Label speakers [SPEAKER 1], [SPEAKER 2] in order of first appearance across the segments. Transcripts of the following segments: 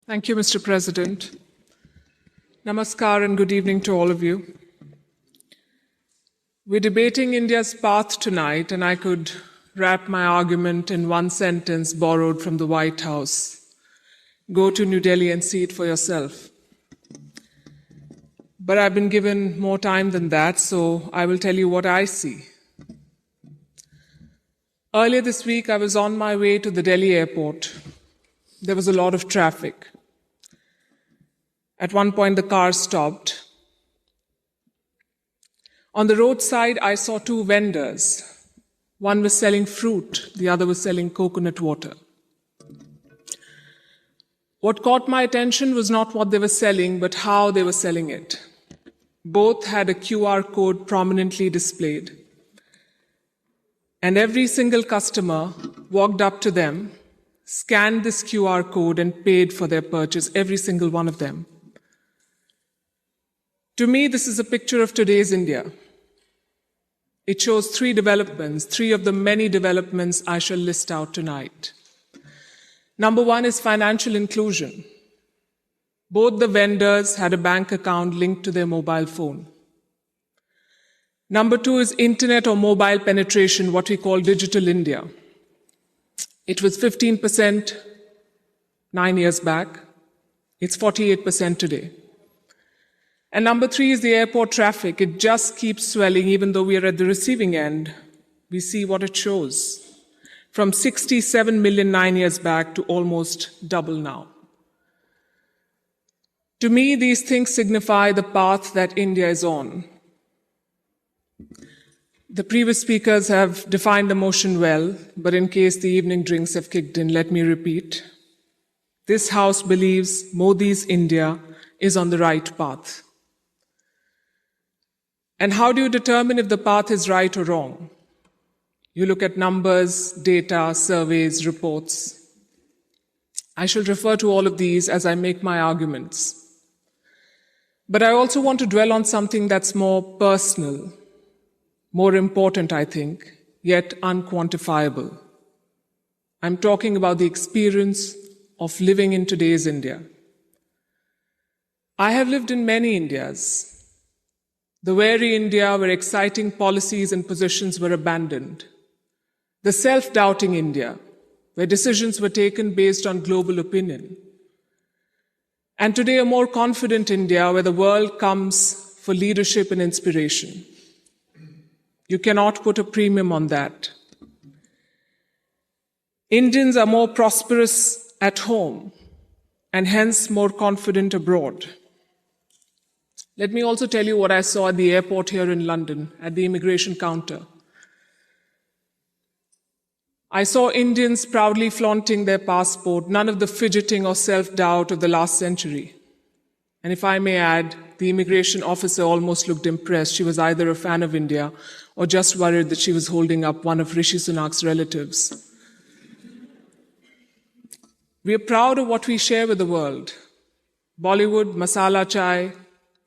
[SPEAKER 1] Thank you, Mr. President. Namaskar and good evening to all of you. We're debating India's path tonight, and I could wrap my argument in one sentence borrowed from the White House. Go to New Delhi and see it for yourself. But I've been given more time than that, so I will tell you what I see. Earlier this week, I was on my way to the Delhi airport. There was a lot of traffic. At one point, the car stopped. On the roadside, I saw two vendors. One was selling fruit, the other was selling coconut water. What caught my attention was not what they were selling, but how they were selling it. Both had a QR code prominently displayed. And every single customer walked up to them, scanned this QR code, and paid for their purchase, every single one of them. To me, this is a picture of today's India. It shows three developments, three of the many developments I shall list out tonight. Number one is financial inclusion. Both the vendors had a bank account linked to their mobile phone. Number two is internet or mobile penetration, what we call digital India. It was 15% 9 years back. It's 48% today. And number three is the airport traffic. It just keeps swelling, even though we are at the receiving end. We see what it shows. From 67 million 9 years back to almost double now. To me, these things signify the path that India is on. The previous speakers have defined the motion well, but in case the evening drinks have kicked in, let me repeat. This House believes Modi's India is on the right path. And how do you determine if the path is right or wrong? You look at numbers, data, surveys, reports. I shall refer to all of these as I make my arguments. But I also want to dwell on something that's more personal, more important, I think, yet unquantifiable. I'm talking about the experience of living in today's India. I have lived in many Indias. The weary India where exciting policies and positions were abandoned. The self-doubting India, where decisions were taken based on global opinion. And today, a more confident India, where the world comes for leadership and inspiration. You cannot put a premium on that. Indians are more prosperous at home, and hence more confident abroad. Let me also tell you what I saw at the airport here in London, at the immigration counter. I saw Indians proudly flaunting their passport, none of the fidgeting or self-doubt of the last century. And if I may add, the immigration officer almost looked impressed. She was either a fan of India or just worried that she was holding up one of Rishi Sunak's relatives. We are proud of what we share with the world. Bollywood, masala chai,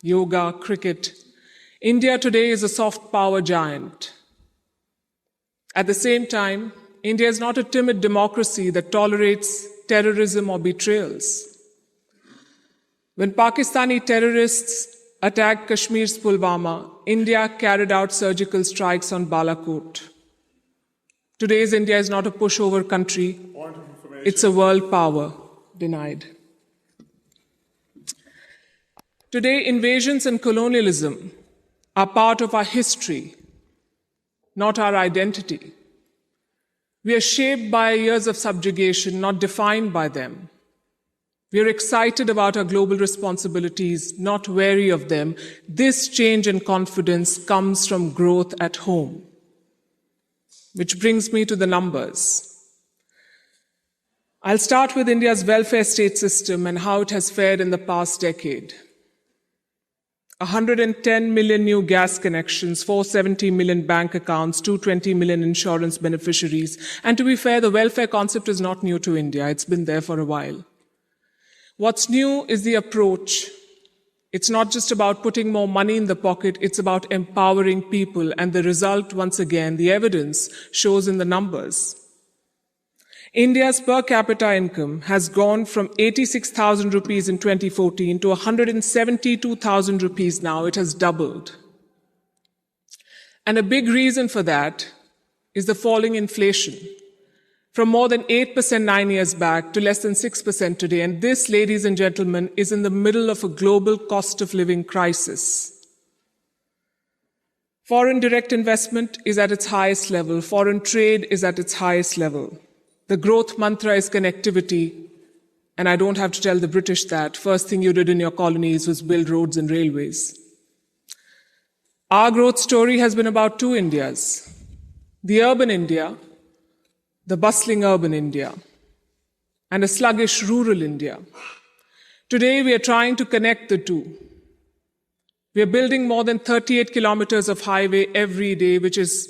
[SPEAKER 1] yoga, cricket. India today is a soft power giant. At the same time, India is not a timid democracy that tolerates terrorism or betrayals. When Pakistani terrorists attacked Kashmir's Pulwama, India carried out surgical strikes on Balakot. Today's India is not a pushover country. It's a world power denied. Today, invasions and colonialism are part of our history, not our identity. We are shaped by years of subjugation, not defined by them. We are excited about our global responsibilities, not wary of them. This change and confidence comes from growth at home. Which brings me to the numbers. I'll start with India's welfare state system and how it has fared in the past decade. 110 million new gas connections, 470 million bank accounts, 220 million insurance beneficiaries. And to be fair, the welfare concept is not new to India. It's been there for a while. What's new is the approach. It's not just about putting more money in the pocket, it's about empowering people. And the result, once again, the evidence shows in the numbers. India's per capita income has gone from 86,000 rupees in 2014 to 172,000 rupees now. It has doubled. And a big reason for that is the falling inflation, from more than 8% 9 years back to less than 6% today. And this, ladies and gentlemen, is in the middle of a global cost of living crisis. Foreign direct investment is at its highest level. Foreign trade is at its highest level. The growth mantra is connectivity. And I don't have to tell the British that. First thing you did in your colonies was build roads and railways. Our growth story has been about two Indias. The urban India, the bustling urban India, and a sluggish rural India. Today we are trying to connect the two. We are building more than 38 kilometers of highway every day, which is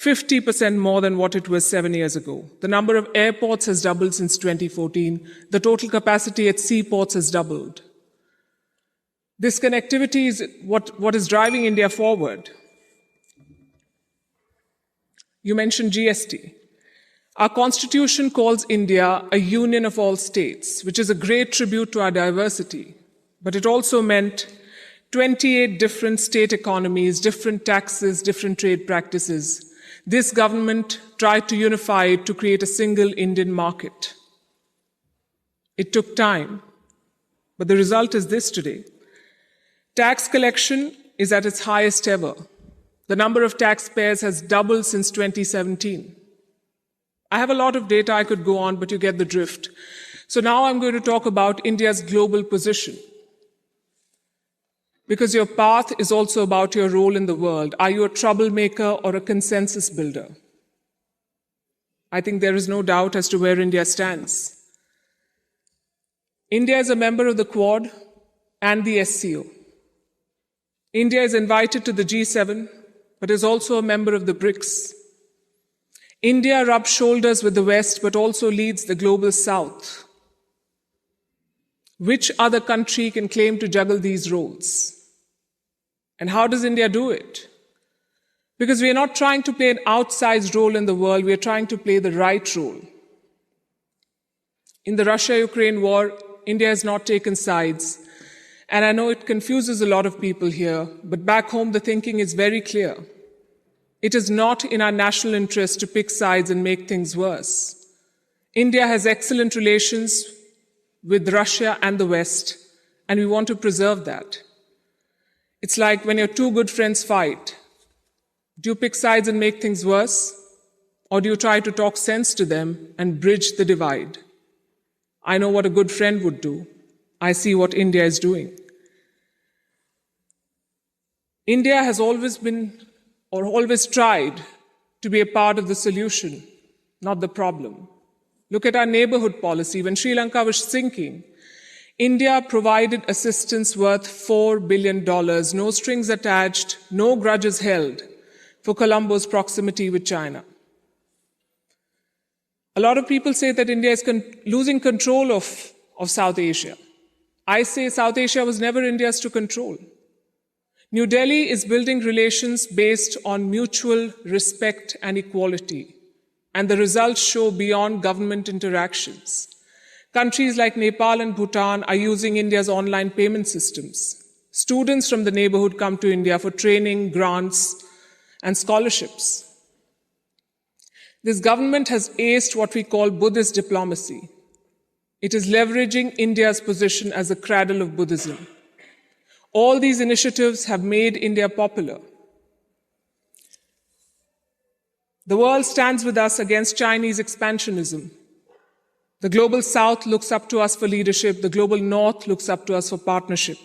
[SPEAKER 1] 50% more than what it was 7 years ago. The number of airports has doubled since 2014. The total capacity at seaports has doubled. This connectivity is what is driving India forward. You mentioned GST. Our constitution calls India a union of all states, which is a great tribute to our diversity. But it also meant 28 different state economies, different taxes, different trade practices. This government tried to unify it to create a single Indian market. It took time, but the result is this today. Tax collection is at its highest ever. The number of taxpayers has doubled since 2017. I have a lot of data I could go on, but you get the drift. So now I'm going to talk about India's global position. Because your path is also about your role in the world. Are you a troublemaker or a consensus builder? I think there is no doubt as to where India stands. India is a member of the Quad and the SCO. India is invited to the G7, but is also a member of the BRICS. India rubs shoulders with the West, but also leads the global South. Which other country can claim to juggle these roles? And how does India do it? Because we are not trying to play an outsized role in the world, we are trying to play the right role. In the Russia-Ukraine war, India has not taken sides. And I know it confuses a lot of people here, but back home the thinking is very clear. It is not in our national interest to pick sides and make things worse. India has excellent relations with Russia and the West, and we want to preserve that. It's like when your two good friends fight. Do you pick sides and make things worse? Or do you try to talk sense to them and bridge the divide? I know what a good friend would do. I see what India is doing. India has always been, or always tried, to be a part of the solution, not the problem. Look at our neighborhood policy. When Sri Lanka was sinking, India provided assistance worth $4 billion, no strings attached, no grudges held, for Colombo's proximity with China. A lot of people say that India is losing control of South Asia. I say South Asia was never India's to control. New Delhi is building relations based on mutual respect and equality, and the results show beyond government interactions. Countries like Nepal and Bhutan are using India's online payment systems. Students from the neighborhood come to India for training, grants, and scholarships. This government has aced what we call Buddhist diplomacy. It is leveraging India's position as a cradle of Buddhism. All these initiatives have made India popular. The world stands with us against Chinese expansionism. The global South looks up to us for leadership. The global North looks up to us for partnership.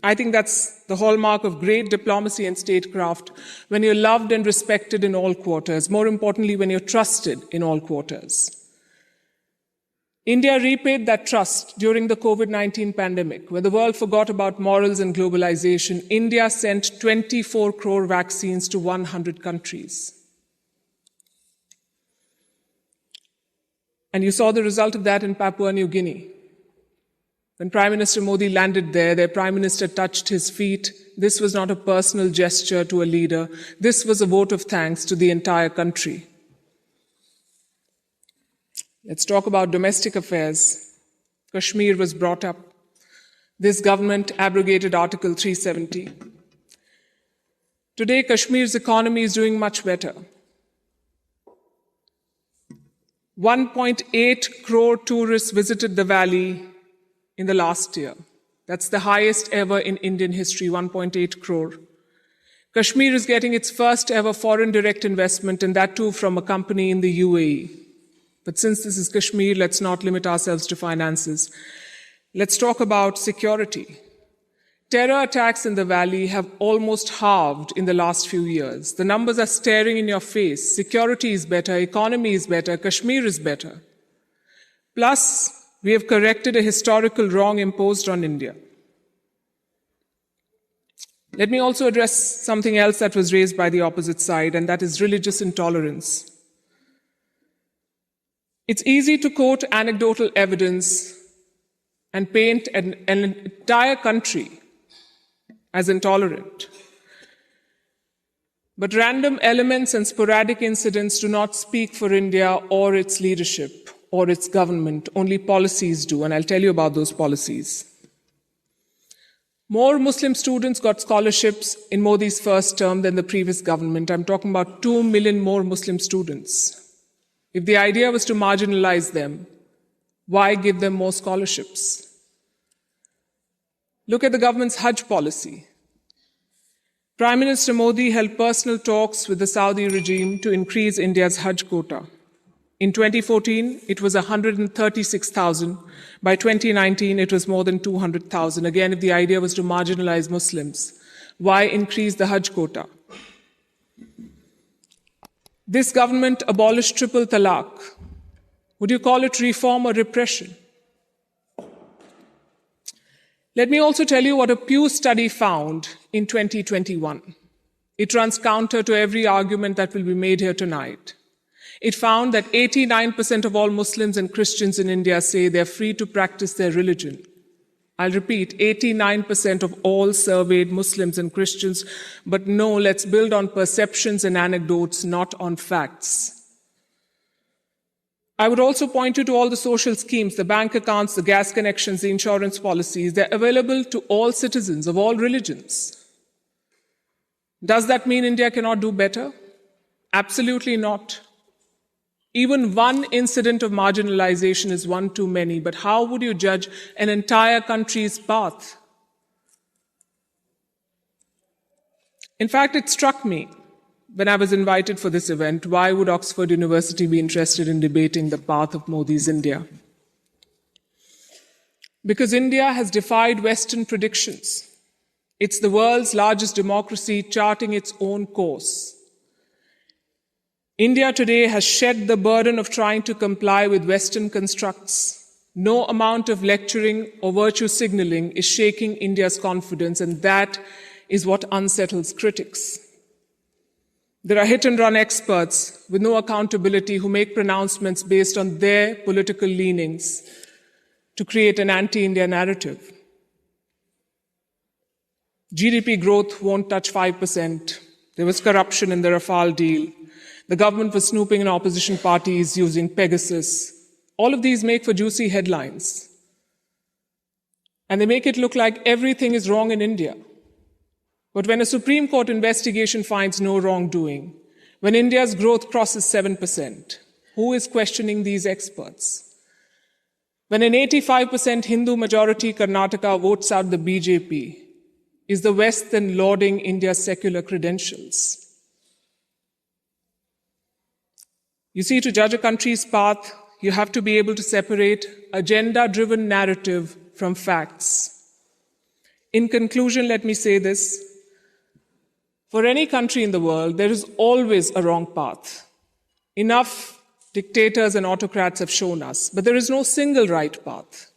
[SPEAKER 1] I think that's the hallmark of great diplomacy and statecraft, when you're loved and respected in all quarters. More importantly, when you're trusted in all quarters. India repaid that trust during the COVID-19 pandemic. When the world forgot about morals and globalization, India sent 24 crore vaccines to 100 countries. And you saw the result of that in Papua New Guinea. When Prime Minister Modi landed there, their Prime Minister touched his feet. This was not a personal gesture to a leader. This was a vote of thanks to the entire country. Let's talk about domestic affairs. Kashmir was brought up. This government abrogated Article 370. Today, Kashmir's economy is doing much better. 1.8 crore tourists visited the valley in the last year. That's the highest ever in Indian history, 1.8 crore. Kashmir is getting its first ever foreign direct investment, and that too from a company in the UAE. But since this is Kashmir, let's not limit ourselves to finances. Let's talk about security. Terror attacks in the valley have almost halved in the last few years. The numbers are staring in your face. Security is better, economy is better, Kashmir is better. Plus, we have corrected a historical wrong imposed on India. Let me also address something else that was raised by the opposite side, and that is religious intolerance. It's easy to quote anecdotal evidence and paint an entire country as intolerant. But random elements and sporadic incidents do not speak for India or its leadership or its government. Only policies do, and I'll tell you about those policies. More Muslim students got scholarships in Modi's first term than the previous government. I'm talking about 2 million more Muslim students. If the idea was to marginalize them, why give them more scholarships? Look at the government's Hajj policy. Prime Minister Modi held personal talks with the Saudi regime to increase India's Hajj quota. In 2014, it was 136,000. By 2019, it was more than 200,000. Again, if the idea was to marginalize Muslims, why increase the Hajj quota? This government abolished triple talaq. Would you call it reform or repression? Let me also tell you what a Pew study found in 2021. It runs counter to every argument that will be made here tonight. It found that 89% of all Muslims and Christians in India say they're free to practice their religion. I'll repeat, 89% of all surveyed Muslims and Christians, but no, let's build on perceptions and anecdotes, not on facts. I would also point you to all the social schemes, the bank accounts, the gas connections, the insurance policies. They're available to all citizens of all religions. Does that mean India cannot do better? Absolutely not. Even one incident of marginalization is one too many, but how would you judge an entire country's path? In fact, it struck me when I was invited for this event, why would Oxford University be interested in debating the path of Modi's India? Because India has defied Western predictions. It's the world's largest democracy charting its own course. India today has shed the burden of trying to comply with Western constructs. No amount of lecturing or virtue signaling is shaking India's confidence, and that is what unsettles critics. There are hit-and-run experts with no accountability who make pronouncements based on their political leanings to create an anti-India narrative. GDP growth won't touch 5%. There was corruption in the Rafale deal. The government was snooping in opposition parties using Pegasus. All of these make for juicy headlines. And they make it look like everything is wrong in India. But when a Supreme Court investigation finds no wrongdoing, when India's growth crosses 7%, who is questioning these experts? When an 85% Hindu majority Karnataka votes out the BJP, is the West then lauding India's secular credentials? You see, to judge a country's path, you have to be able to separate agenda-driven narrative from facts. In conclusion, let me say this. For any country in the world, there is always a wrong path. Enough dictators and autocrats have shown us, but there is no single right path.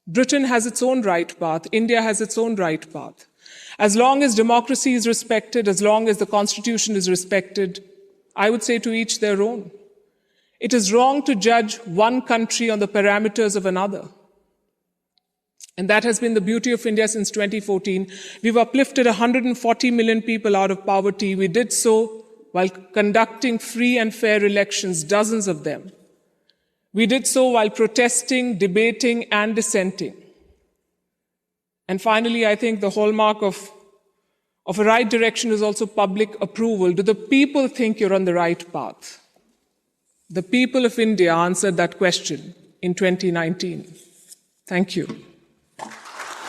[SPEAKER 1] Britain has its own right path. India has its own right path. As long as democracy is respected, as long as the Constitution is respected, I would say to each their own. It is wrong to judge one country on the parameters of another. And that has been the beauty of India since 2014. We've uplifted 140 million people out of poverty. We did so while conducting free and fair elections, dozens of them. We did so while protesting, debating, and dissenting. And finally, I think the hallmark of a right direction is also public approval. Do the people think you're on the right path? The people of India answered that question in 2019. Thank you.